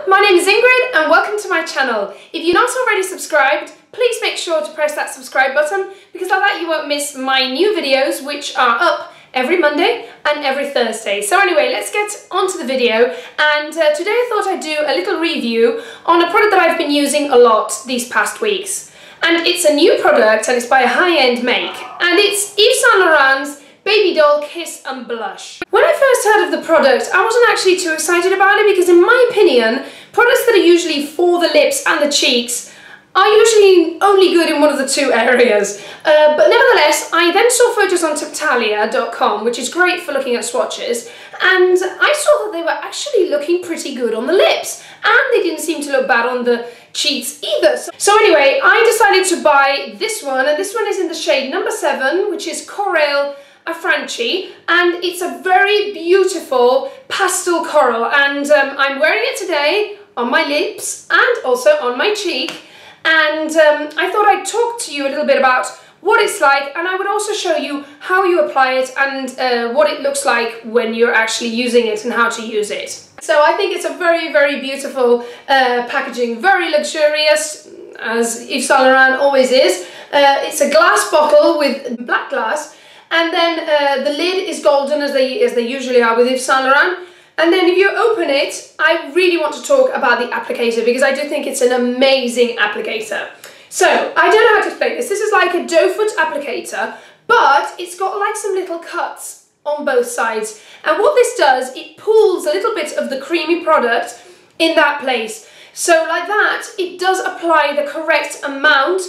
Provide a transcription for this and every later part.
my name is Ingrid and welcome to my channel. If you're not already subscribed, please make sure to press that subscribe button because like that you won't miss my new videos which are up every Monday and every Thursday. So anyway, let's get on to the video, and today I thought I'd do a little review on a product that I've been using a lot these past weeks. And it's a new product and it's by a high-end make, and it's Yves Saint Laurent's Babydoll Kiss and Blush. When I first heard of the product, I wasn't actually too excited about it because in my opinion, products that are usually for the lips and the cheeks are usually only good in one of the two areas. But nevertheless, I then saw photos on Taptalia.com, which is great for looking at swatches, and I saw that they were actually looking pretty good on the lips, and they didn't seem to look bad on the cheeks either. So anyway, I decided to buy this one, and this one is in the shade number 7, which is Corail Affranchi, and it's a very beautiful pastel coral, and I'm wearing it today on my lips and also on my cheek, and I thought I'd talk to you a little bit about what it's like, and I would also show you how you apply it and what it looks like when you're actually using it and how to use it. So I think it's a very, very beautiful packaging, very luxurious, as Yves Saint Laurent always is. It's a glass bottle with black glass, and then the lid is golden as they usually are with Yves Saint Laurent. And then if you open it, I really want to talk about the applicator because I do think it's an amazing applicator. So, I don't know how to explain this. This is like a doe foot applicator, but it's got like some little cuts on both sides. And what this does, it pulls a little bit of the creamy product in that place. So like that, it does apply the correct amount.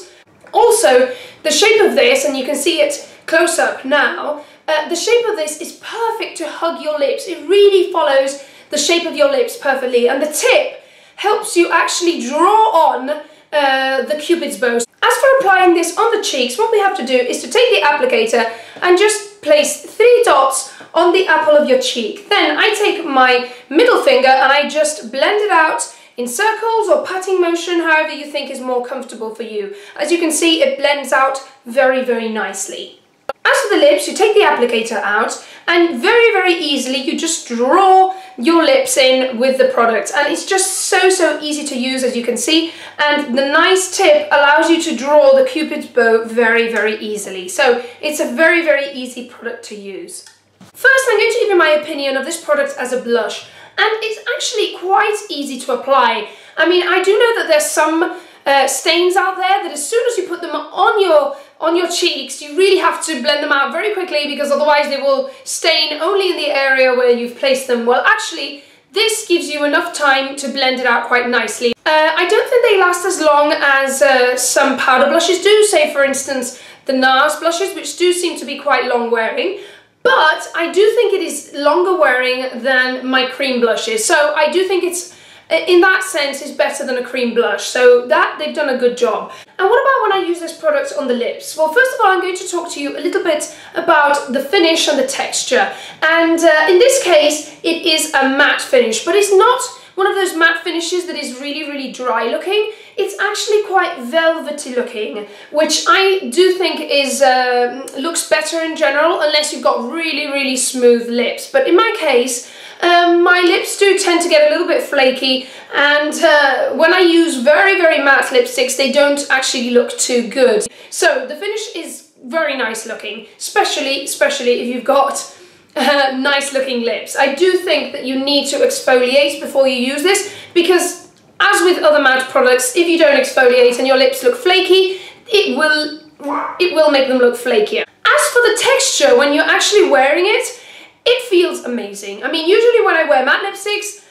Also, the shape of this, and you can see it close up now, the shape of this is perfect to hug your lips. It really follows the shape of your lips perfectly, and the tip helps you actually draw on the cupid's bow. As for applying this on the cheeks, what we have to do is to take the applicator and just place 3 dots on the apple of your cheek. Then I take my middle finger and I just blend it out in circles or patting motion, however you think is more comfortable for you. As you can see, it blends out very, very nicely. As for the lips, you take the applicator out and very, very easily you just draw your lips in with the product, and it's just so easy to use, as you can see, and the nice tip allows you to draw the cupid's bow very, very easily. So it's a very, very easy product to use. First, I'm going to give you my opinion of this product as a blush, and it's actually quite easy to apply. I mean, I do know that there's some stains out there that as soon as you put them on your cheeks, you really have to blend them out very quickly because otherwise they will stain only in the area where you've placed them. Well, actually, this gives you enough time to blend it out quite nicely. I don't think they last as long as some powder blushes do, say for instance the NARS blushes, which do seem to be quite long wearing. But I do think it is longer wearing than my cream blushes, so I do think it's, in that sense, is better than a cream blush, so that they've done a good job. And what about when I use this product on the lips? Well, first of all, I'm going to talk to you a little bit about the finish and the texture. And in this case, it is a matte finish, but it's not one of those matte finishes that is really, really dry looking. It's actually quite velvety looking, which I do think is looks better in general, unless you've got really, really smooth lips. But in my case, my lips do tend to get a little bit flaky, and when I use very, very matte lipsticks, they don't actually look too good. So the finish is very nice looking, especially if you've got nice looking lips. I do think that you need to exfoliate before you use this, because as with other matte products, if you don't exfoliate and your lips look flaky, it will make them look flakier. As for the texture, when you're actually wearing it, it feels amazing. I mean, usually when I wear matte lipsticks,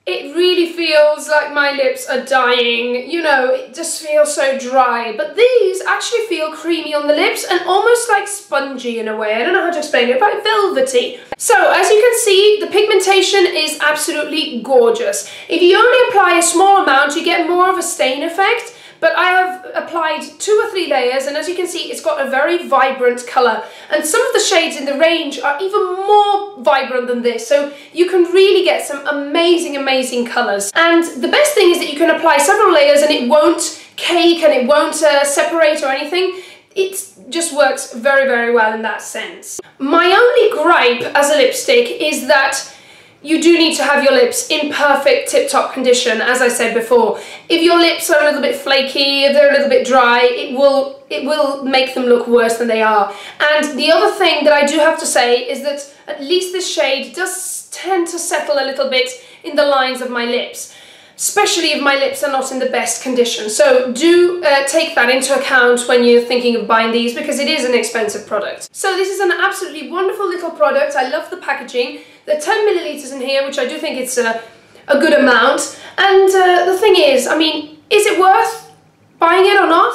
it really feels like my lips are dying, you know, it just feels so dry. But these actually feel creamy on the lips and almost like spongy in a way. I don't know how to explain it, but velvety. So, as you can see, the pigmentation is absolutely gorgeous. If you only apply a small amount, you get more of a stain effect. But I have applied 2 or 3 layers, and as you can see, it's got a very vibrant colour. And some of the shades in the range are even more vibrant than this, so you can really get some amazing, amazing colours. And the best thing is that you can apply several layers and it won't cake and it won't separate or anything. It just works very, very well in that sense. My only gripe as a lipstick is that you do need to have your lips in perfect tip-top condition, as I said before. If your lips are a little bit flaky, if they're a little bit dry, it will make them look worse than they are. And the other thing that I do have to say is that at least this shade does tend to settle a little bit in the lines of my lips, especially if my lips are not in the best condition. So do take that into account when you're thinking of buying these, because it is an expensive product. So this is an absolutely wonderful little product. I love the packaging. There are 10 milliliters in here, which I do think it's a good amount. And the thing is, I mean, is it worth buying it or not?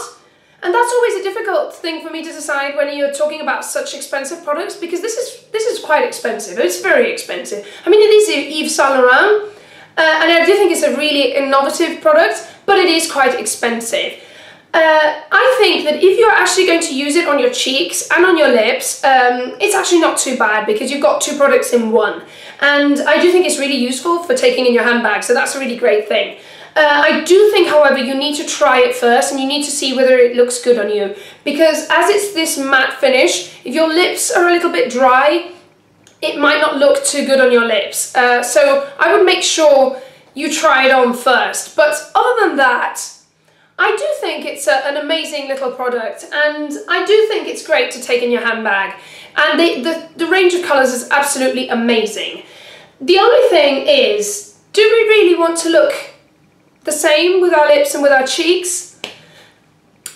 And that's always a difficult thing for me to decide when you're talking about such expensive products, because this is quite expensive. It's very expensive. I mean, it is Yves Saint Laurent, and I do think it's a really innovative product, but it is quite expensive. I think that if you're actually going to use it on your cheeks and on your lips, it's actually not too bad, because you've got two products in one. And I do think it's really useful for taking in your handbag, so that's a really great thing. I do think, however, you need to try it first, and you need to see whether it looks good on you, because as it's this matte finish, if your lips are a little bit dry, it might not look too good on your lips. So I would make sure you try it on first. But other than that, I do think it's an amazing little product, and I do think it's great to take in your handbag. And the range of colours is absolutely amazing. The only thing is, do we really want to look the same with our lips and with our cheeks?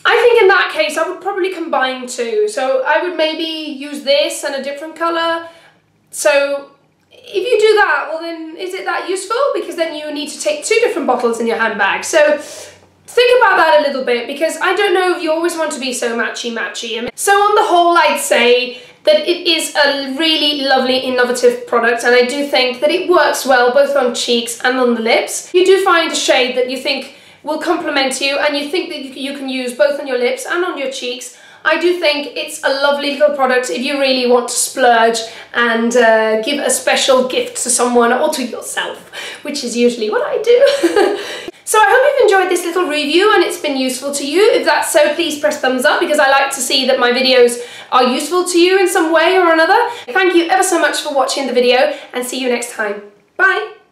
I think in that case I would probably combine two. So I would maybe use this and a different colour. So if you do that, well then, is it that useful? Because then you need to take two different bottles in your handbag. So think about that a little bit, because I don't know if you always want to be so matchy-matchy. So on the whole, I'd say that it is a really lovely, innovative product, and I do think that it works well both on cheeks and on the lips. You do find a shade that you think will complement you, and you think that you can use both on your lips and on your cheeks. I do think it's a lovely little product if you really want to splurge and give a special gift to someone or to yourself, which is usually what I do. So I hope you've enjoyed this little review and it's been useful to you. If that's so, please press thumbs up, because I like to see that my videos are useful to you in some way or another. Thank you ever so much for watching the video, and see you next time. Bye!